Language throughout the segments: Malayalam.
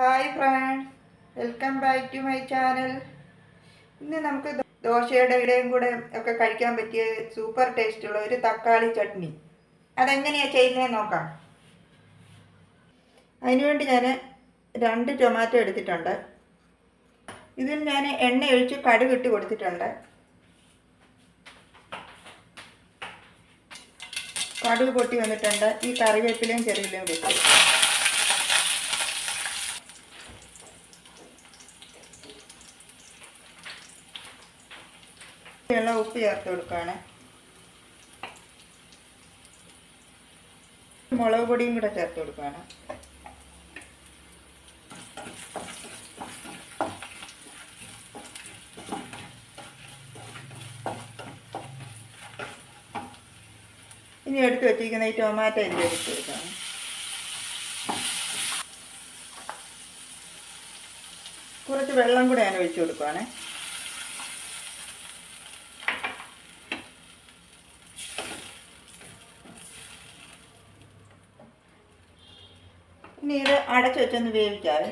Hi friends, welcome back to my channel. ഇന്ന് നമുക്ക് ദോശയുടെ ഇടയും കൂടെ ഒക്കെ കഴിക്കാൻ പറ്റിയ സൂപ്പർ ടേസ്റ്റുള്ള ഒരു തക്കാളി ചട്നി അതെങ്ങനെയാണ് ചെയ്യുന്നതെന്ന് നോക്കാം. അതിനുവേണ്ടി ഞാൻ 2 ടൊമാറ്റോ എടുത്തിട്ടുണ്ട്. ഇതിൽ ഞാൻ എണ്ണ ഒഴിച്ച് കടുക് ഇട്ട് കൊടുത്തിട്ടുണ്ട്. കടുക് പൊട്ടി വന്നിട്ടുണ്ട്. ഈ കറിവേപ്പിലയും ചെറിയിലും വെച്ച് ഉപ്പ് ചേർത്ത് കൊടുക്കുകയാണ്. മുളക് പൊടിയും കൂടെ ചേർത്ത് കൊടുക്കുകയാണ്. ഇനി എടുത്ത് വെച്ചിരിക്കുന്ന ഈ ടൊമാറ്റോ ഇതിൽ എടുത്ത് കൊടുക്കുകയാണ്. കുറച്ച് വെള്ളം കൂടെ ഞാൻ ഒഴിച്ചു കൊടുക്കുകയാണ്. ഇനി ഇത് അടച്ചു വെച്ചൊന്ന് വേവിക്കാതെ.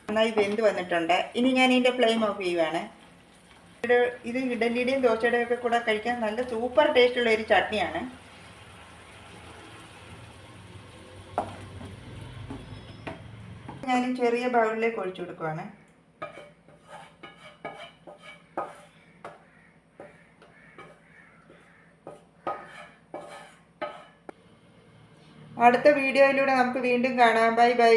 നന്നായി വെന്ത് വന്നിട്ടുണ്ട്. ഇനി ഞാൻ ഇതിൻ്റെ ഫ്ലെയിം ഓഫ് ചെയ്യുവാണ്. ഇത് ഇഡലിയുടെയും ദോശയുടെയും ഒക്കെ കൂടെ കഴിക്കാൻ നല്ല സൂപ്പർ ടേസ്റ്റുള്ള ഒരു ചട്നിയാണ്. ഞാൻ ചെറിയ ബൗളിലേക്ക് ഒഴിച്ചു കൊടുക്കുവാണ്. അടുത്ത വീഡിയോയിലൂടെ നമുക്ക് വീണ്ടും കാണാം. Bye bye.